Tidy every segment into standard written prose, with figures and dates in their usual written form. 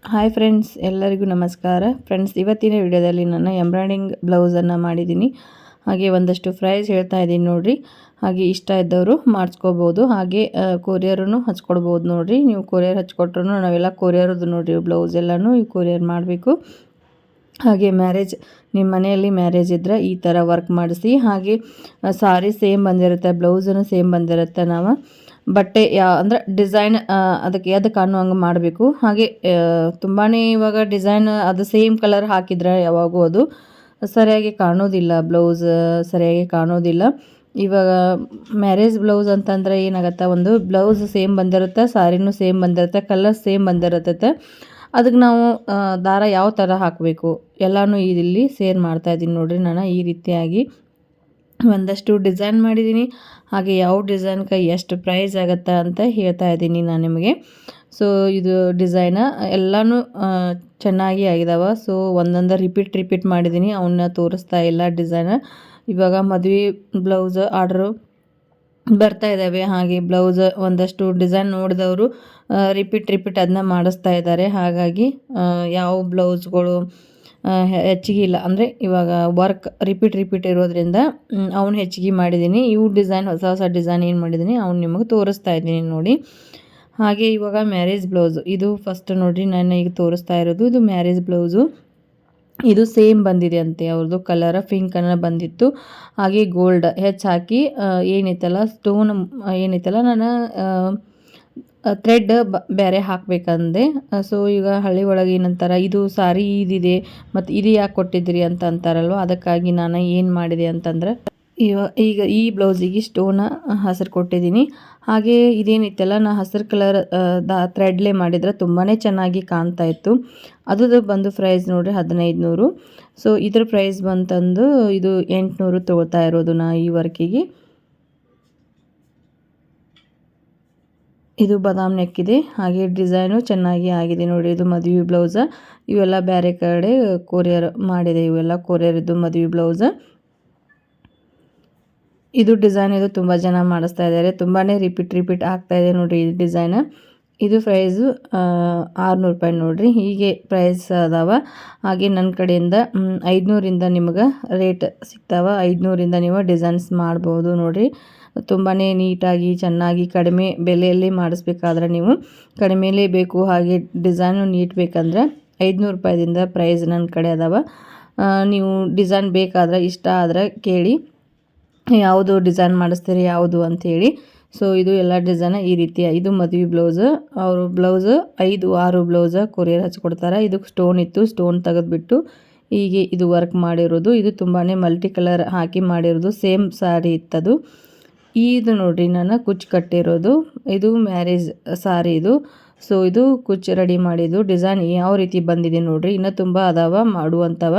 Hi friends, ಎಲ್ಲರಿಗೂ ನಮಸ್ಕಾರ. Friends, ಇವತ್ತಿನ ವಿಡಿಯೋದಲ್ಲಿ ನಾನು ಎಂಬ್ರಾಯ್ಡಿಂಗ್ ಬ್ಲೌಸನ್ನು ಮಾಡಿದ್ದೀನಿ. ಹಾಗೆ ಒಂದಷ್ಟು ಪ್ರೈಸ್ ಹೇಳ್ತಾ ಇದ್ದೀನಿ ನೋಡಿರಿ. ಹಾಗೆ ಇಷ್ಟ ಇದ್ದವರು ಮಾಡಿಸ್ಕೋಬೋದು. ಹಾಗೆ ಕೊರಿಯರನ್ನು ಹಚ್ಕೊಡ್ಬೋದು ನೋಡಿರಿ. ನೀವು ಕೊರಿಯರ್ ಹಚ್ಕೊಟ್ರು ನಾವೆಲ್ಲ ಕೊರಿಯರ್ದು ನೋಡಿರಿ ಬ್ಲೌಸ್ ಎಲ್ಲನೂ ಈ ಕೊರಿಯರ್ ಮಾಡಬೇಕು. ಹಾಗೆ ನಿಮ್ಮ ಮನೆಯಲ್ಲಿ ಮ್ಯಾರೇಜ್ ಇದ್ದರೆ ಈ ಥರ ವರ್ಕ್ ಮಾಡಿಸಿ. ಹಾಗೆ ಸಾರಿ ಸೇಮ್ ಬಂದಿರುತ್ತೆ, ಬ್ಲೌಸನ್ನು ಸೇಮ್ ಬಂದಿರುತ್ತೆ. ನಾವು ಬಟ್ಟೆ ಅಂದರೆ ಡಿಸೈನ್ ಅದಕ್ಕೆ ಕಾಣೋ ಹಂಗೆ ಮಾಡಬೇಕು. ಹಾಗೆ ತುಂಬಾ ಇವಾಗ ಡಿಸೈನ್ ಅದು ಸೇಮ್ ಕಲರ್ ಹಾಕಿದ್ರೆ ಯಾವಾಗೂ ಅದು ಸರಿಯಾಗಿ ಕಾಣೋದಿಲ್ಲ, ಬ್ಲೌಸ್ ಸರಿಯಾಗಿ ಕಾಣೋದಿಲ್ಲ. ಇವಾಗ ಮ್ಯಾರೇಜ್ ಬ್ಲೌಸ್ ಅಂತಂದರೆ ಏನಾಗುತ್ತೆ, ಒಂದು ಬ್ಲೌಸ್ ಸೇಮ್ ಬಂದಿರುತ್ತೆ, ಸಾರಿನೂ ಸೇಮ್ ಬಂದಿರುತ್ತೆ, ಕಲರ್ ಸೇಮ್ ಬಂದಿರುತ್ತೆ. ಅದಕ್ಕೆ ನಾವು ದಾರ ಯಾವ ಥರ ಹಾಕಬೇಕು ಎಲ್ಲನೂ ಇಲ್ಲಿ ಸೇರ್ ಮಾಡ್ತಾಯಿದ್ದೀನಿ ನೋಡಿರಿ. ನಾನು ಈ ರೀತಿಯಾಗಿ ಒಂದಷ್ಟು ಡಿಸೈನ್ ಮಾಡಿದ್ದೀನಿ. ಹಾಗೆ ಯಾವ ಡಿಸೈನ್ಗೆ ಎಷ್ಟು ಪ್ರೈಸ್ ಆಗುತ್ತೆ ಅಂತ ಹೇಳ್ತಾ ಇದ್ದೀನಿ ನಾನು ನಿಮಗೆ. ಸೊ ಇದು ಡಿಸೈನ ಎಲ್ಲನೂ ಚೆನ್ನಾಗಿ ಆಗಿದಾವೆ. ಸೊ ಒಂದೊಂದು ರಿಪೀಟ್ ಮಾಡಿದ್ದೀನಿ, ಅವನ್ನ ತೋರಿಸ್ತಾ ಇಲ್ಲ ಡಿಸೈನ. ಇವಾಗ ಮದುವೆ ಬ್ಲೌಸ್ ಆರ್ಡ್ರು ಬರ್ತಾ ಇದ್ದಾವೆ. ಹಾಗೆ ಬ್ಲೌಸ್ ಒಂದಷ್ಟು ಡಿಸೈನ್ ನೋಡಿದವರು ರಿಪೀಟ್ ಅದನ್ನ ಮಾಡಿಸ್ತಾ ಇದ್ದಾರೆ. ಹಾಗಾಗಿ ಯಾವ ಬ್ಲೌಸ್ಗಳು ಹೆಚ್ಚಿಗೆ ಇಲ್ಲ, ಅಂದರೆ ಇವಾಗ ವರ್ಕ್ ರಿಪೀಟ್ ಇರೋದ್ರಿಂದ ಅವ್ನು ಹೆಚ್ಚಿಗೆ ಮಾಡಿದ್ದೀನಿ. ಇವು ಡಿಸೈನ್ ಹೊಸ ಡಿಸೈನ್ ಏನು ಮಾಡಿದ್ದೀನಿ ಅವ್ನು ನಿಮಗೆ ತೋರಿಸ್ತಾ ಇದ್ದೀನಿ ನೋಡಿ. ಹಾಗೆ ಇವಾಗ ಮ್ಯಾರೇಜ್ ಬ್ಲೌಸು ಇದು ಫಸ್ಟ್ ನೋಡಿರಿ, ನಾನು ಈಗ ತೋರಿಸ್ತಾ ಇರೋದು ಇದು ಮ್ಯಾರೇಜ್ ಬ್ಲೌಸು. ಇದು ಸೇಮ್ ಬಂದಿದೆ ಅಂತೆ, ಅವ್ರದ್ದು ಕಲರ್ ಪಿಂಕ್ ಕಲರ್ ಬಂದಿತ್ತು. ಹಾಗೆ ಗೋಲ್ಡ್ ಹಾಕಿ ಏನೈತಲ್ಲ ಸ್ಟೋನ್ ಏನೈತಲ್ಲ ನಾನು ಥ್ರೆಡ್ ಬೇರೆ ಹಾಕಬೇಕಂದೆ. ಸೊ ಈಗ ಹಳ್ಳಿ ಒಳಗೆ ಏನಂತಾರೆ, ಇದು ಸಾರಿ ಇದಿದೆ ಮತ್ತು ಇದು ಯಾಕೆ ಕೊಟ್ಟಿದ್ದೀರಿ ಅಂತ ಅಂತಾರಲ್ವ. ಅದಕ್ಕಾಗಿ ನಾನು ಏನು ಮಾಡಿದೆ ಅಂತಂದ್ರೆ ಈಗ ಈ ಬ್ಲೌಸಿಗೆ ಸ್ಟೋನ ಹಸಿರು ಕೊಟ್ಟಿದ್ದೀನಿ. ಹಾಗೆ ಇದೇನಿತ್ತಲ್ಲ ನಾ ಹಸಿರು ಕಲರ್ ಥ್ರೆಡ್ಲೇ ಮಾಡಿದರೆ ತುಂಬಾ ಚೆನ್ನಾಗಿ ಕಾಣ್ತಾ ಇತ್ತು. ಅದು ಬಂದು ಪ್ರೈಸ್ ನೋಡಿರಿ 1500. ಸೊ ಇದ್ರ ಪ್ರೈಸ್ ಬಂತಂದು ಇದು 800 ತೊಗೊಳ್ತಾ ಇರೋದು ನಾ ಈ ವರ್ಕಿಗೆ. ಇದು ಬಾದಾಮ್ ನೆಕ್ ಇದೆ. ಹಾಗೆ ಡಿಸೈನು ಚೆನ್ನಾಗಿ ಆಗಿದೆ ನೋಡಿ. ಇದು ಮದುವೆ ಬ್ಲೌಸ. ಇವೆಲ್ಲ ಬೇರೆ ಕಡೆ ಕೊರಿಯರ್ ಮಾಡಿದೆ, ಇವೆಲ್ಲ ಕೊರಿಯರ್ ಇದು ಮದುವೆ ಬ್ಲೌಸ. ಇದು ಡಿಸೈನ್ ಇದು ತುಂಬ ಜನ ಮಾಡಿಸ್ತಾ ಇದ್ದಾರೆ, ತುಂಬಾ ರಿಪೀಟ್ ಆಗ್ತಾ ಇದೆ ನೋಡಿರಿ ಈ ಡಿಸೈನ್. ಇದು ಪ್ರೈಸು 600 ರೂಪಾಯಿ ನೋಡಿರಿ. ಹೀಗೆ ಪ್ರೈಸ್ ಅದಾವ. ಹಾಗೆ ನನ್ನ ಕಡೆಯಿಂದ 500ರಿಂದ ನಿಮ್ಗೆ ರೇಟ್ ಸಿಗ್ತಾವ. 500ರಿಂದ ನೀವು ಡಿಸೈನ್ಸ್ ಮಾಡ್ಬೋದು ನೋಡಿರಿ. ತುಂಬಾ ನೀಟಾಗಿ ಚೆನ್ನಾಗಿ ಕಡಿಮೆ ಬೆಲೆಯಲ್ಲಿ ಮಾಡಿಸ್ಬೇಕಾದ್ರೆ ನೀವು ಕಡಿಮೆಲೇ ಬೇಕು, ಹಾಗೆ ಡಿಸೈನು ನೀಟ್ ಬೇಕಂದ್ರೆ 500 ರೂಪಾಯಿದಿಂದ ಪ್ರೈಸ್ ನನ್ನ ಕಡೆ ಅದಾವ. ನೀವು ಡಿಸೈನ್ ಬೇಕಾದ್ರೆ ಇಷ್ಟ ಆದರೆ ಕೇಳಿ ಯಾವುದು ಡಿಸೈನ್ ಮಾಡಿಸ್ತೀರಿ ಯಾವುದು ಅಂಥೇಳಿ. ಸೊ ಇದು ಎಲ್ಲ ಡಿಸೈನ್ ಈ ರೀತಿಯ. ಇದು ಮದುವೆ ಬ್ಲೌಸ್, ಅವರು ಬ್ಲೌಸ್ 5-6 ಬ್ಲೌಸ್ ಕೊರಿಯರ್ ಹಚ್ಕೊಡ್ತಾರೆ. ಇದಕ್ಕೆ ಸ್ಟೋನ್ ಇತ್ತು, ಸ್ಟೋನ್ ತೆಗೆದುಬಿಟ್ಟು ಹೀಗೆ ಇದು ವರ್ಕ್ ಮಾಡಿರೋದು. ಇದು ತುಂಬಾ ಮಲ್ಟಿ ಕಲರ್ ಹಾಕಿ ಮಾಡಿರೋದು, ಸೇಮ್ ಸಾರಿ ಇತ್ತದು. ಇದು ನೋಡಿರಿ ನಾನು ಕುಚ್ಚು ಕಟ್ಟಿರೋದು, ಇದು ಮ್ಯಾರೇಜ್ ಸಾರಿ ಇದು. ಸೊ ಇದು ಕುಚ್ಚು ರೆಡಿ ಮಾಡಿದ್ದು ಡಿಸೈನ್ ಯಾವ ರೀತಿ ಬಂದಿದೆ ನೋಡಿರಿ. ಇನ್ನೂ ತುಂಬ ಅದಾವ ಮಾಡುವಂಥವ.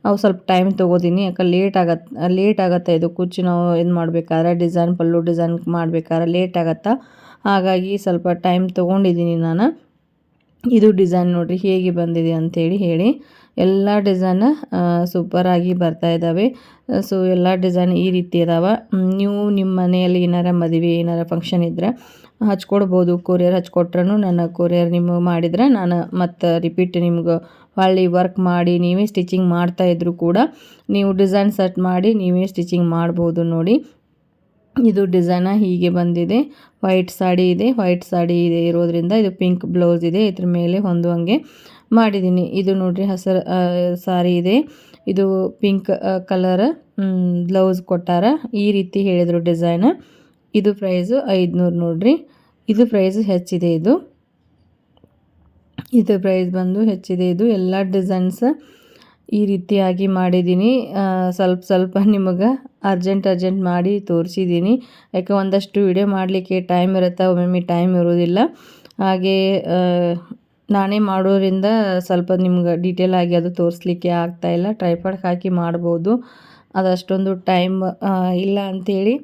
ಅವು ಸ್ವಲ್ಪ ಟೈಮ್ ತೊಗೋತೀನಿ, ಯಾಕೆ ಲೇಟ್ ಆಗತ್ತೆ. ಇದು ಕುಚ್ಚು ನಾವು ಇದು ಮಾಡಬೇಕಾದ್ರೆ ಪಲ್ಲು ಡಿಸೈನ್ ಮಾಡಬೇಕಾದ್ರೆ ಲೇಟ್ ಆಗತ್ತೆ. ಹಾಗಾಗಿ ಸ್ವಲ್ಪ ಟೈಮ್ ತೊಗೊಂಡಿದ್ದೀನಿ ನಾನು. ಇದು ಡಿಸೈನ್ ನೋಡಿರಿ ಹೇಗೆ ಬಂದಿದೆ ಅಂಥೇಳಿ ಹೇಳಿ. ಎಲ್ಲ ಡಿಸೈನ್ ಸೂಪರಾಗಿ ಬರ್ತಾ ಇದ್ದಾವೆ. ಸೊ ಎಲ್ಲ ಡಿಸೈನ್ ಈ ರೀತಿ ಇದಾವೆ. ನೀವು ನಿಮ್ಮ ಮನೆಯಲ್ಲಿ ಏನಾರ ಮದುವೆ ಏನಾರ ಫಂಕ್ಷನ್ ಇದ್ದರೆ ಹಚ್ಕೊಡ್ಬೋದು. ಕೊರಿಯರ್ ಹಚ್ಕೊಟ್ರೂ ನನ್ನ ಕೊರಿಯರ್ ನಿಮಗೆ ಮಾಡಿದರೆ ನಾನು ಮತ್ತು ರಿಪೀಟ್ ನಿಮ್ಗೆ ಹೊಳ್ಳಿ ವರ್ಕ್ ಮಾಡಿ ನೀವೇ ಸ್ಟಿಚಿಂಗ್ ಮಾಡ್ತಾಯಿದ್ರು ಕೂಡ ನೀವು ಡಿಸೈನ್ ಸೆಟ್ ಮಾಡಿ ನೀವೇ ಸ್ಟಿಚಿಂಗ್ ಮಾಡ್ಬೋದು ನೋಡಿ. ಇದು ಡಿಸೈನ ಹೀಗೆ ಬಂದಿದೆ. ವೈಟ್ ಸಾಡಿ ಇದೆ ಇರೋದ್ರಿಂದ ಇದು ಪಿಂಕ್ ಬ್ಲೌಸ್ ಇದೆ, ಇದ್ರ ಮೇಲೆ ಹೊಂದುವಂಗೆ ಮಾಡಿದ್ದೀನಿ. ಇದು ನೋಡಿರಿ ಹಸಿರು ಸಾರಿ ಇದೆ, ಇದು ಪಿಂಕ್ ಕಲರ್ ಬ್ಲೌಸ್ ಕೊಟ್ಟಾರ. ಈ ರೀತಿ ಹೇಳಿದರು ಡಿಸೈನ್. ಇದು ಪ್ರೈಸು 500 ನೋಡಿರಿ. ಇದು ಪ್ರೈಸ್ ಹೆಚ್ಚಿದೆ. ಇದು ಪ್ರೈಸ್ ಬಂದು ಹೆಚ್ಚಿದೆ. ಇದು ಎಲ್ಲ ಡಿಸೈನ್ಸ್ ಈ ರೀತಿಯಾಗಿ ಮಾಡಿದ್ದೀನಿ. ಸ್ವಲ್ಪ ನಿಮಗೆ ಅರ್ಜೆಂಟ್ ಮಾಡಿ ತೋರಿಸಿದ್ದೀನಿ. ಯಾಕೆ ಒಂದಷ್ಟು ವಿಡಿಯೋ ಮಾಡಲಿಕ್ಕೆ ಟೈಮ್ ಇರುತ್ತೆ, ಒಮ್ಮೊಮ್ಮೆ ಟೈಮ್ ಇರೋದಿಲ್ಲ. ಹಾಗೆ ನಾನೇ ಮಾಡೋದ್ರಿಂದ ಸ್ವಲ್ಪ ನಿಮ್ಗೆ ಡೀಟೇಲಾಗಿ ಅದು ತೋರಿಸ್ಲಿಕ್ಕೆ ಆಗ್ತಾಯಿಲ್ಲ. ಟ್ರೈಪಾಡ್ ಹಾಕಿ ಮಾಡ್ಬೋದು, ಅದಷ್ಟೊಂದು ಟೈಮ್ ಇಲ್ಲ ಅಂಥೇಳಿ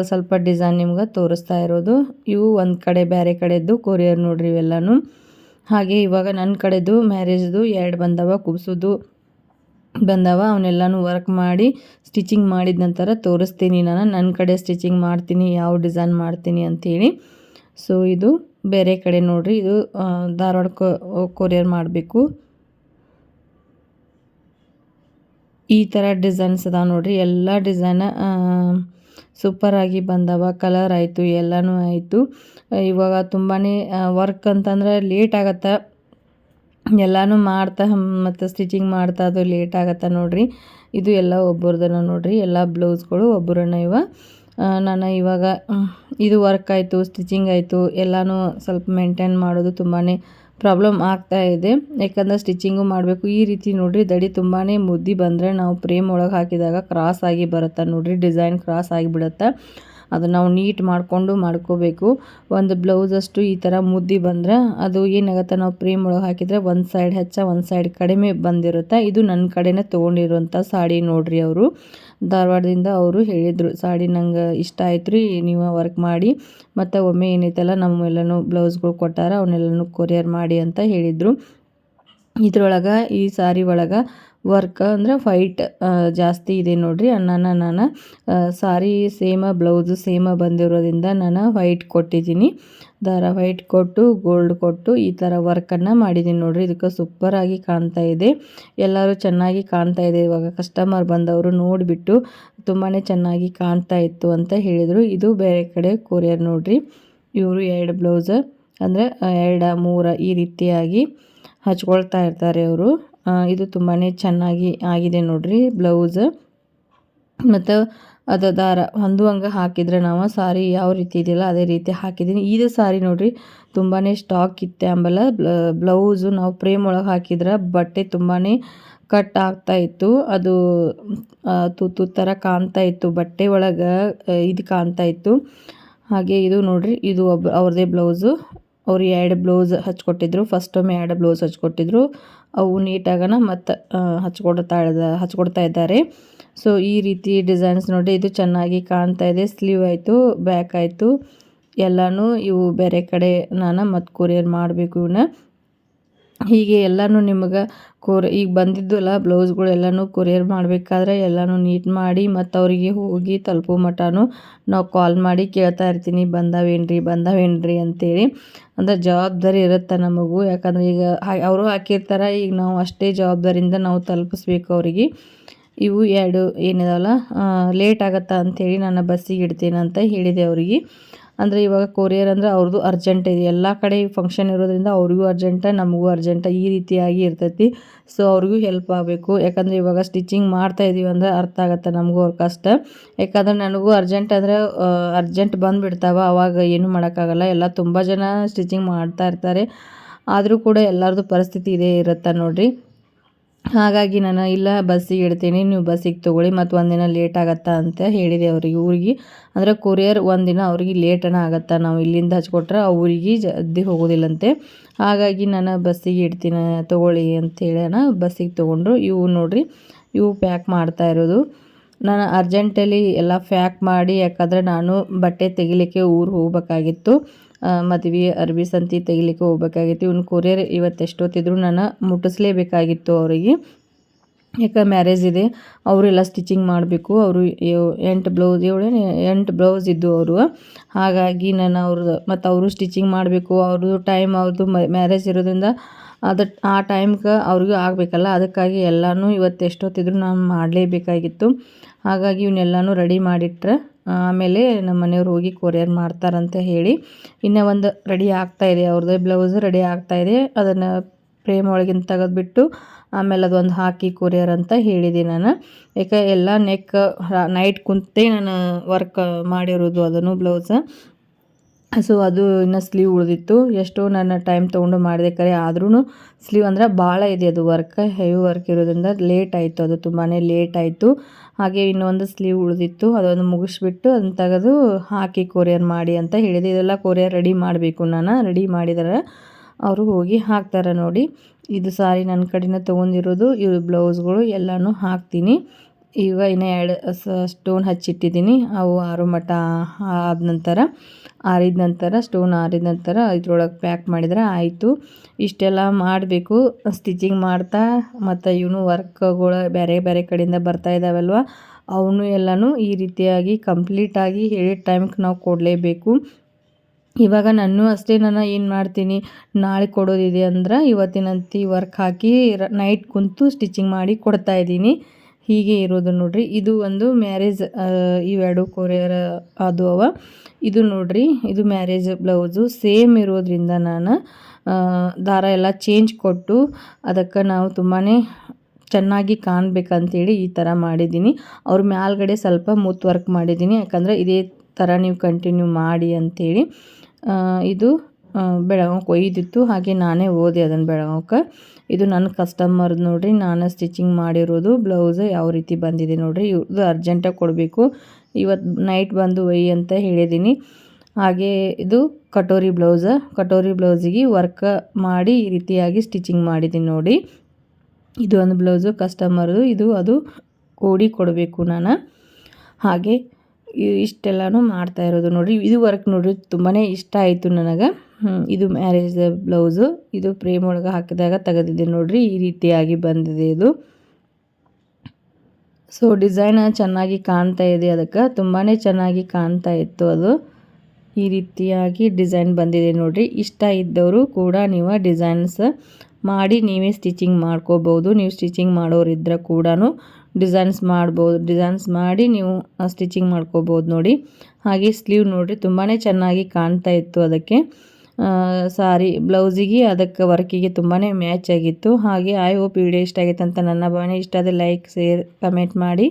ಸ್ವಲ್ಪ ಡಿಸೈನ್ ನಿಮ್ಗೆ ತೋರಿಸ್ತಾ ಇರೋದು. ಇವು ಒಂದು ಕಡೆ ಬೇರೆ ಕಡೆದ್ದು ಕೊರಿಯರ್ ನೋಡ್ರಿ ಇವೆಲ್ಲನೂ. ಹಾಗೆ ಇವಾಗ ನನ್ನ ಕಡೆದು ಮ್ಯಾರೇಜ್ದು 2 ಬಂದವ, ಕುಬ್ಸೋದು ಬಂದವ. ಅವನ್ನೆಲ್ಲನೂ ವರ್ಕ್ ಮಾಡಿ ಸ್ಟಿಚಿಂಗ್ ಮಾಡಿದ ನಂತರ ತೋರಿಸ್ತೀನಿ. ನಾನು ನನ್ನ ಕಡೆ ಸ್ಟಿಚಿಂಗ್ ಮಾಡ್ತೀನಿ, ಯಾವ ಡಿಸೈನ್ ಮಾಡ್ತೀನಿ ಅಂಥೇಳಿ. ಸೊ ಇದು ಬೇರೆ ಕಡೆ ನೋಡ್ರಿ, ಇದು ಧಾರವಾಡ ಕೊರಿಯರ್ ಮಾಡಬೇಕು. ಈ ಥರ ಡಿಸೈನ್ಸ್ ಅದಾವ ನೋಡ್ರಿ. ಎಲ್ಲ ಡಿಸೈನ್ ಸೂಪರಾಗಿ ಬಂದವ. ಕಲರ್ ಆಯಿತು, ಎಲ್ಲನೂ ಆಯಿತು. ಇವಾಗ ತುಂಬಾ ವರ್ಕ್ ಅಂತಂದ್ರೆ ಲೇಟ್ ಆಗತ್ತೆ. ಎಲ್ಲನೂ ಮಾಡ್ತಾ ಮತ್ತು ಸ್ಟಿಚಿಂಗ್ ಮಾಡ್ತಾ ಅದು ಲೇಟ್ ಆಗತ್ತೆ ನೋಡ್ರಿ. ಇದು ಎಲ್ಲ ಒಬ್ಬರದನ ನೋಡ್ರಿ, ಎಲ್ಲ ಬ್ಲೌಸ್ಗಳು ಒಬ್ಬರನ್ನ ಇವ. ನಾನು ಇವಾಗ ಇದು ವರ್ಕ್ ಆಯಿತು, ಸ್ಟಿಚಿಂಗ್ ಆಯಿತು, ಎಲ್ಲನೂ ಸ್ವಲ್ಪ ಮೇಂಟೈನ್ ಮಾಡೋದು ತುಂಬಾ ಪ್ರಾಬ್ಲಮ್ ಆಗ್ತಾ ಇದೆ. ಯಾಕಂದ್ರೆ ಸ್ಟಿಚಿಂಗು ಮಾಡಬೇಕು. ಈ ರೀತಿ ನೋಡ್ರಿ ದಡಿ ತುಂಬಾ ಮುದ್ದಿ ಬಂದರೆ ನಾವು ಫ್ರೇಮ್ ಒಳಗೆ ಹಾಕಿದಾಗ ಕ್ರಾಸ್ ಆಗಿ ಬರುತ್ತೆ ನೋಡ್ರಿ, ಡಿಸೈನ್ ಕ್ರಾಸ್ ಆಗಿಬಿಡುತ್ತೆ. ಅದು ನಾವು ನೀಟ್ ಮಾಡಿಕೊಂಡು ಮಾಡ್ಕೋಬೇಕು. ಒಂದು ಬ್ಲೌಸಷ್ಟು ಈ ಥರ ಮುದ್ದಿ ಬಂದರೆ ಅದು ಏನಾಗುತ್ತೆ, ನಾವು ಫ್ರೇಮ್ ಒಳಗೆ ಹಾಕಿದರೆ ಒಂದು ಸೈಡ್ ಹೆಚ್ಚ ಒಂದು ಸೈಡ್ ಕಡಿಮೆ ಬಂದಿರುತ್ತೆ. ಇದು ನನ್ನ ಕಡೆನೇ ತೊಗೊಂಡಿರುವಂಥ ಸಾಡಿ ನೋಡ್ರಿ. ಅವರು ಧಾರವಾಡದಿಂದ ಅವರು ಹೇಳಿದರು, ಸಾಡಿ ನಂಗೆ ಇಷ್ಟ ಆಯ್ತು ರೀ, ನೀವು ವರ್ಕ್ ಮಾಡಿ ಮತ್ತು ಒಮ್ಮೆ ಏನೈತಲ್ಲ ನಮ್ಮೆಲ್ಲನೂ ಬ್ಲೌಸ್ಗಳು ಕೊಟ್ಟಾರ, ಅವನ್ನೆಲ್ಲನೂ ಕೊರಿಯರ್ ಮಾಡಿ ಅಂತ ಹೇಳಿದರು. ಇದ್ರೊಳಗೆ ಈ ಸಾರಿ ಒಳಗೆ ವರ್ಕ್ ಅಂದರೆ ವೈಟ್ ಜಾಸ್ತಿ ಇದೆ ನೋಡ್ರಿ. ನಾನು ಸಾರಿ ಸೇಮ ಬ್ಲೌಸು ಸೇಮ ಬಂದಿರೋದ್ರಿಂದ ನಾನು ವೈಟ್ ಕೊಟ್ಟಿದ್ದೀನಿ. ದಾರ ವೈಟ್ ಕೊಟ್ಟು ಗೋಲ್ಡ್ ಕೊಟ್ಟು ಈ ಥರ ವರ್ಕನ್ನು ಮಾಡಿದ್ದೀನಿ ನೋಡ್ರಿ. ಇದಕ್ಕೆ ಸೂಪರಾಗಿ ಕಾಣ್ತಾ ಇದೆ. ಎಲ್ಲರೂ ಚೆನ್ನಾಗಿ ಕಾಣ್ತಾ ಇದೆ. ಇವಾಗ ಕಸ್ಟಮರ್ ಬಂದವರು ನೋಡಿಬಿಟ್ಟು ತುಂಬಾ ಚೆನ್ನಾಗಿ ಕಾಣ್ತಾ ಇತ್ತು ಅಂತ ಹೇಳಿದರು. ಇದು ಬೇರೆ ಕಡೆ ಕೊರಿಯರ್ ನೋಡ್ರಿ. ಇವರು 2 ಬ್ಲೌಸ್ ಅಂದರೆ 2 3 ಈ ರೀತಿಯಾಗಿ ಹಚ್ಕೊಳ್ತಾ ಇರ್ತಾರೆ ಅವರು. ಇದು ತುಂಬಾ ಚೆನ್ನಾಗಿ ಆಗಿದೆ ನೋಡ್ರಿ ಬ್ಲೌಸ್. ಮತ್ತು ಅದು ದಾರ ಹಂಗೆ ಹಾಕಿದರೆ ನಾವು ಸಾರಿ ಯಾವ ರೀತಿ ಇದೆಯಲ್ಲ ಅದೇ ರೀತಿ ಹಾಕಿದ್ದೀನಿ. ಇದು ಸಾರಿ ನೋಡ್ರಿ ತುಂಬಾ ಸ್ಟಾಕ್ ಇತ್ತೆ. ಆಮೇಲೆ ಬ್ಲೌಸು ನಾವು ಫ್ರೇಮ್ ಒಳಗೆ ಹಾಕಿದ್ರೆ ಬಟ್ಟೆ ತುಂಬಾ ಕಟ್ ಆಗ್ತಾ ಇತ್ತು. ಅದು ತೂತು ಥರ ಕಾಣ್ತಾ ಇತ್ತು, ಬಟ್ಟೆ ಒಳಗೆ ಇದು ಕಾಣ್ತಾ ಇತ್ತು. ಹಾಗೆ ಇದು ನೋಡ್ರಿ, ಇದು ಅವ್ರದ್ದೇ ಬ್ಲೌಸು. ಅವ್ರು 2 ಬ್ಲೌಸ್ ಹಚ್ಕೊಟ್ಟಿದ್ರು. ಫಸ್ಟೊಮ್ಮೆ 2 ಬ್ಲೌಸ್ ಹಚ್ಕೊಟ್ಟಿದ್ರು. ಅವು ನೀಟಾಗನ ಮತ್ತು ಹಚ್ಕೊಡ್ತಾ ಇದ್ದಾರೆ. ಸೊ ಈ ರೀತಿ ಡಿಸೈನ್ಸ್ ನೋಡಿ, ಇದು ಚೆನ್ನಾಗಿ ಕಾಣ್ತಾ ಇದೆ. ಸ್ಲೀವ್ ಆಯಿತು, ಬ್ಯಾಕ್ ಆಯಿತು, ಎಲ್ಲನೂ ಇವು ಬೇರೆ ಕಡೆ ನಾನು ಮತ್ತು ಕೊರಿಯರ್ ಮಾಡಬೇಕು ಇವನ್ನ. ಹೀಗೆ ಎಲ್ಲನೂ ನಿಮಗೆ ಈಗ ಬಂದಿದ್ದಲ್ಲ ಬ್ಲೌಸ್ಗಳು ಎಲ್ಲನೂ ಕೊರಿಯರ್ ಮಾಡಬೇಕಾದ್ರೆ ಎಲ್ಲನೂ ನೀಟ್ ಮಾಡಿ ಮತ್ತು ಅವರಿಗೆ ಹೋಗಿ ತಲುಪೋ ಮಟನೂ ನಾವು ಕಾಲ್ ಮಾಡಿ ಕೇಳ್ತಾ ಇರ್ತೀನಿ, ಬಂದಾವೇನ್ರಿ ಅಂತೇಳಿ. ಅಂದರೆ ಜವಾಬ್ದಾರಿ ಇರುತ್ತೆ ನಮಗೂ. ಯಾಕಂದರೆ ಈಗ ಅವರು ಹಾಕಿರ್ತಾರೆ, ಈಗ ನಾವು ಅಷ್ಟೇ ಜವಾಬ್ದಾರಿಯಿಂದ ನಾವು ತಲುಪಿಸ್ಬೇಕು ಅವರಿಗೆ. ಇವು 2 ಏನಿದಾವಲ್ಲ ಲೇಟ್ ಆಗತ್ತಾ ಅಂಥೇಳಿ ನಾನು ಬಸ್ಸಿಗೆ ಇಡ್ತೀನಿ ಅಂತ ಹೇಳಿದೆ ಅವರಿಗೆ. ಅಂದರೆ ಇವಾಗ ಕೊರಿಯರ್ ಅಂದರೆ ಅವ್ರದ್ದು ಅರ್ಜೆಂಟ್ ಇದೆ. ಎಲ್ಲ ಕಡೆ ಫಂಕ್ಷನ್ ಇರೋದ್ರಿಂದ ಅವ್ರಿಗೂ ಅರ್ಜೆಂಟ, ನಮಗೂ ಅರ್ಜೆಂಟ, ಈ ರೀತಿಯಾಗಿ ಇರ್ತೈತಿ. ಸೊ ಅವ್ರಿಗೂ ಹೆಲ್ಪ್ ಆಗಬೇಕು. ಯಾಕಂದರೆ ಇವಾಗ ಸ್ಟಿಚಿಂಗ್ ಮಾಡ್ತಾಯಿದ್ದೀವಿ ಅಂದರೆ ಅರ್ಥ ಆಗುತ್ತೆ ನಮಗೂ ಅವ್ರ ಕಷ್ಟ. ಯಾಕಂದರೆ ನನಗೂ ಅರ್ಜೆಂಟ್ ಅಂದರೆ ಅರ್ಜೆಂಟ್ ಬಂದುಬಿಡ್ತಾವೆ, ಆವಾಗ ಏನೂ ಮಾಡೋಕ್ಕಾಗಲ್ಲ. ಎಲ್ಲ ತುಂಬ ಜನ ಸ್ಟಿಚಿಂಗ್ ಮಾಡ್ತಾ ಇರ್ತಾರೆ, ಆದರೂ ಕೂಡ ಎಲ್ಲರದ್ದು ಪರಿಸ್ಥಿತಿ ಇದೇ ಇರುತ್ತೆ ನೋಡಿರಿ. ಹಾಗಾಗಿ ನಾನು ಇಲ್ಲ ಬಸ್ಸಿಗೆ ಇಡ್ತೀನಿ, ನೀವು ಬಸ್ಸಿಗೆ ತೊಗೊಳ್ಳಿ, ಮತ್ತು ಒಂದಿನ ಲೇಟ್ ಆಗತ್ತಾ ಅಂತ ಹೇಳಿದೆ ಅವರಿಗೆ. ಊರಿಗೆ ಅಂದರೆ ಕೊರಿಯರ್ ಒಂದಿನ ಅವ್ರಿಗೆ ಲೇಟನ ಆಗುತ್ತಾ, ನಾವು ಇಲ್ಲಿಂದ ಹಚ್ಕೊಟ್ರೆ ಆ ಊರಿಗೆ ಜಲ್ದಿ ಹೋಗೋದಿಲ್ಲಂತೆ. ಹಾಗಾಗಿ ನಾನು ಬಸ್ಸಿಗೆ ಇಡ್ತೀನಿ ತೊಗೊಳ್ಳಿ ಅಂತೇಳಿ ಬಸ್ಸಿಗೆ ತೊಗೊಂಡ್ರು. ಇವು ನೋಡಿರಿ, ಇವು ಪ್ಯಾಕ್ ಮಾಡ್ತಾ ಇರೋದು. ನಾನು ಅರ್ಜೆಂಟಲ್ಲಿ ಎಲ್ಲ ಪ್ಯಾಕ್ ಮಾಡಿ, ಯಾಕಂದರೆ ನಾನು ಬಟ್ಟೆ ತೆಗಿಲಿಕ್ಕೆ ಊರು ಹೋಗ್ಬೇಕಾಗಿತ್ತು. ಮದುವೆ ಅರ್ಬಿ ಸಂತಿ ತೆಗಿಲಿಕ್ಕೆ ಹೋಗ್ಬೇಕಾಗಿತ್ತು. ಇವನು ಕೊರಿಯರ್ ಇವತ್ತು ಎಷ್ಟೊತ್ತಿದ್ರು ನಾನು ಮುಟ್ಟಿಸ್ಲೇಬೇಕಾಗಿತ್ತು ಅವರಿಗೆ. ಯಾಕೆ ಮ್ಯಾರೇಜ್ ಇದೆ, ಅವರೆಲ್ಲ ಸ್ಟಿಚಿಂಗ್ ಮಾಡಬೇಕು. ಅವರು 8 ಬ್ಲೌಸ್ ಇದ್ದು ಅವರು. ಹಾಗಾಗಿ ನಾನು ಮತ್ತು ಅವರು ಸ್ಟಿಚಿಂಗ್ ಮಾಡಬೇಕು. ಅವ್ರದ್ದು ಮ್ಯಾರೇಜ್ ಇರೋದ್ರಿಂದ ಆ ಟೈಮ್ಗೆ ಅವ್ರಿಗೂ ಆಗಬೇಕಲ್ಲ. ಅದಕ್ಕಾಗಿ ಎಲ್ಲನೂ ಇವತ್ತು ಎಷ್ಟೊತ್ತಿದ್ರು ನಾನು ಮಾಡಲೇಬೇಕಾಗಿತ್ತು. ಹಾಗಾಗಿ ಇವನ್ನೆಲ್ಲನೂ ರೆಡಿ ಮಾಡಿಟ್ರೆ ಆಮೇಲೆ ನಮ್ಮ ಮನೆಯವ್ರು ಹೋಗಿ ಕೊರಿಯರ್ ಮಾಡ್ತಾರಂತ ಹೇಳಿ ಇನ್ನೂ ಒಂದು ರೆಡಿ ಆಗ್ತಾಯಿದೆ. ಅವ್ರದ್ದೇ ಬ್ಲೌಸ್ ರೆಡಿ ಆಗ್ತಾಯಿದೆ. ಅದನ್ನು ಫ್ರೇಮ್ ಒಳಗಿಂದ ತೆಗೆದುಬಿಟ್ಟು ಆಮೇಲೆ ಅದೊಂದು ಹಾಕಿ ಕೊರಿಯರ್ ಅಂತ ಹೇಳಿದೆ ನಾನು. ಯಾಕೆ ಎಲ್ಲ ನೈಟ್ ಕುಂತೇ ನಾನು ವರ್ಕ್ ಮಾಡಿರೋದು ಅದನ್ನು ಬ್ಲೌಸ. ಸೊ ಅದು ಇನ್ನು ಸ್ಲೀವ್ ಉಳಿದಿತ್ತು. ಎಷ್ಟೋ ನನ್ನ ಟೈಮ್ ತೊಗೊಂಡು ಮಾಡಿದೆ ಕರೆ, ಆದ್ರೂ ಸ್ಲೀವ್ ಅಂದರೆ ಭಾಳ ಇದೆ ಅದು ವರ್ಕ್, ಹೆವಿ ವರ್ಕ್ ಇರೋದ್ರಿಂದ ಲೇಟ್ ಆಯಿತು. ಅದು ತುಂಬಾ ಲೇಟ್ ಆಯಿತು. ಹಾಗೆ ಇನ್ನೊಂದು ಸ್ಲೀವ್ ಉಳಿದಿತ್ತು, ಅದೊಂದು ಮುಗಿಸ್ಬಿಟ್ಟು ಅದನ್ನು ತೆಗೆದು ಹಾಕಿ ಕೊರಿಯರ್ ಮಾಡಿ ಅಂತ ಹೇಳಿದೆ. ಇದೆಲ್ಲ ಕೊರಿಯರ್ ರೆಡಿ ಮಾಡಬೇಕು. ನಾನು ರೆಡಿ ಮಾಡಿದರೆ ಅವರು ಹೋಗಿ ಹಾಕ್ತಾರೆ ನೋಡಿ. ಇದು ಸಾರಿ ನನ್ನ ಕಡೆನೇ ತೊಗೊಂಡಿರೋದು. ಇವು ಬ್ಲೌಸ್ಗಳು ಎಲ್ಲನೂ ಹಾಕ್ತೀನಿ. ಈಗ ಇನ್ನೂ 2 ಸ್ಟೋನ್ ಹಚ್ಚಿಟ್ಟಿದ್ದೀನಿ. ಅವು ಆರಿದ ನಂತರ ಸ್ಟೋನ್ ಆರಿದ ನಂತರ ಇದ್ರೊಳಗೆ ಪ್ಯಾಕ್ ಮಾಡಿದರೆ ಆಯಿತು. ಇಷ್ಟೆಲ್ಲ ಮಾಡಬೇಕು ಸ್ಟಿಚಿಂಗ್ ಮಾಡ್ತಾ. ಮತ್ತು ಇವನು ವರ್ಕ್ಗಳು ಬೇರೆ ಬೇರೆ ಕಡೆಯಿಂದ ಬರ್ತಾ ಇದ್ದಾವಲ್ವ, ಅವನು ಎಲ್ಲನೂ ಈ ರೀತಿಯಾಗಿ ಕಂಪ್ಲೀಟಾಗಿ ಹೇಳಿದ ಟೈಮ್ಗೆ ನಾವು ಕೊಡಲೇಬೇಕು. ಇವಾಗ ನಾನು ಅಷ್ಟೇ ನಾನು ಏನು ಮಾಡ್ತೀನಿ, ನಾಳೆ ಕೊಡೋದಿದೆ ಅಂದ್ರೆ ಇವತ್ತಿನಂತೆ ವರ್ಕ್ ಹಾಕಿ ನೈಟ್ ಕುಂತು ಸ್ಟಿಚಿಂಗ್ ಮಾಡಿ ಕೊಡ್ತಾಯಿದ್ದೀನಿ. ಹೀಗೆ ಇರೋದು ನೋಡಿರಿ. ಇದು ಒಂದು ಮ್ಯಾರೇಜ್ ಇವೆರಡು ಕೊರಿಯರ್ ಅದು ಅವ. ಇದು ನೋಡಿರಿ, ಇದು ಮ್ಯಾರೇಜ್ ಬ್ಲೌಸು ಸೇಮ್ ಇರೋದ್ರಿಂದ ನಾನು ದಾರ ಎಲ್ಲ ಚೇಂಜ್ ಕೊಟ್ಟು ಅದಕ್ಕೆ ನಾವು ತುಂಬಾ ಚೆನ್ನಾಗಿ ಕಾಣಬೇಕಂತೇಳಿ ಈ ಥರ ಮಾಡಿದ್ದೀನಿ. ಅವ್ರ ಮ್ಯಾಲ್ಗಡೆ ಸ್ವಲ್ಪ ಮುತ್ತು ವರ್ಕ್ ಮಾಡಿದ್ದೀನಿ, ಯಾಕಂದರೆ ಇದೇ ಥರ ನೀವು ಕಂಟಿನ್ಯೂ ಮಾಡಿ ಅಂಥೇಳಿ. ಇದು ಬೆಳಗಾವಿಗೆ ಒಯ್ದಿತ್ತು, ಹಾಗೆ ನಾನೇ ಓದೆ ಅದನ್ನು ಬೆಳಗಾವಿಗೆ. ಇದು ನನ್ನ ಕಸ್ಟಮರ್ದು ನೋಡಿರಿ, ನಾನು ಸ್ಟಿಚಿಂಗ್ ಮಾಡಿರೋದು ಬ್ಲೌಸ್ ಯಾವ ರೀತಿ ಬಂದಿದೆ ನೋಡಿರಿ. ಇವ್ರದ್ದು ಅರ್ಜೆಂಟಾಗಿ ಕೊಡಬೇಕು, ಇವತ್ತು ನೈಟ್ ಬಂದು ಒಯ್ಯಿ ಅಂತ ಹೇಳಿದ್ದೀನಿ. ಹಾಗೆ ಇದು ಕಟೋರಿ ಬ್ಲೌಸಿಗೆ ವರ್ಕ್ ಮಾಡಿ ಈ ರೀತಿಯಾಗಿ ಸ್ಟಿಚಿಂಗ್ ಮಾಡಿದ್ದೀನಿ ನೋಡಿ. ಇದು ಒಂದು ಬ್ಲೌಸು ಕಸ್ಟಮರ್ದು, ಅದು ಕೂಡಿ ಕೊಡಬೇಕು ನಾನು. ಹಾಗೆ ಇಷ್ಟೆಲ್ಲನೂ ಮಾಡ್ತಾ ಇರೋದು ನೋಡಿರಿ. ಇದು ವರ್ಕ್ ನೋಡಿರಿ ತುಂಬಾ ಇಷ್ಟ ಆಯಿತು ನನಗೆ. ಇದು ಮ್ಯಾರೇಜ್ ಬ್ಲೌಸು, ಇದು ಫ್ರೇಮ್ ಒಳಗೆ ಹಾಕಿದಾಗ ತೆಗೆದಿದೆ ನೋಡಿರಿ, ಈ ರೀತಿಯಾಗಿ ಬಂದಿದೆ ಇದು. ಸೊ ಡಿಸೈನ್ ಚೆನ್ನಾಗಿ ಕಾಣ್ತಾ ಇದೆ, ಅದಕ್ಕೆ ತುಂಬಾ ಚೆನ್ನಾಗಿ ಕಾಣ್ತಾ ಇತ್ತು ಅದು. ಈ ರೀತಿಯಾಗಿ ಡಿಸೈನ್ ಬಂದಿದೆ ನೋಡಿರಿ. ಇಷ್ಟ ಇದ್ದವರು ಕೂಡ ನೀವು ಡಿಸೈನ್ಸ್ ಮಾಡಿ ನೀವೇ ಸ್ಟಿಚಿಂಗ್ ಮಾಡ್ಕೋಬೋದು. ನೀವು ಸ್ಟಿಚಿಂಗ್ ಮಾಡೋರಿದ್ರೆ ಕೂಡ ಡಿಸೈನ್ಸ್ ಮಾಡ್ಬೋದು, ಡಿಸೈನ್ಸ್ ಮಾಡಿ ನೀವು ಸ್ಟಿಚಿಂಗ್ ಮಾಡ್ಕೋಬೋದು ನೋಡಿ. ಹಾಗೆ ಸ್ಲೀವ್ ನೋಡಿರಿ ತುಂಬಾ ಚೆನ್ನಾಗಿ ಕಾಣ್ತಾ ಇತ್ತು ಅದಕ್ಕೆ. ಸಾರಿ ಬ್ಲೌಸಿಗೆ ಅದಕ್ಕೆ ವರ್ಕಿಗೆ ತುಂಬಾ ಮ್ಯಾಚ್ ಆಗಿತ್ತು. ಹಾಗೆ ಐ ಹೋಪ್ ವಿಡಿಯೋ ಇಷ್ಟ ಆಗೈತೆ ಅಂತ ನನ್ನ ಭಾವನೆ. ಇಷ್ಟ ಆದರೆ ಲೈಕ್, ಶೇರ್, ಕಮೆಂಟ್ ಮಾಡಿ.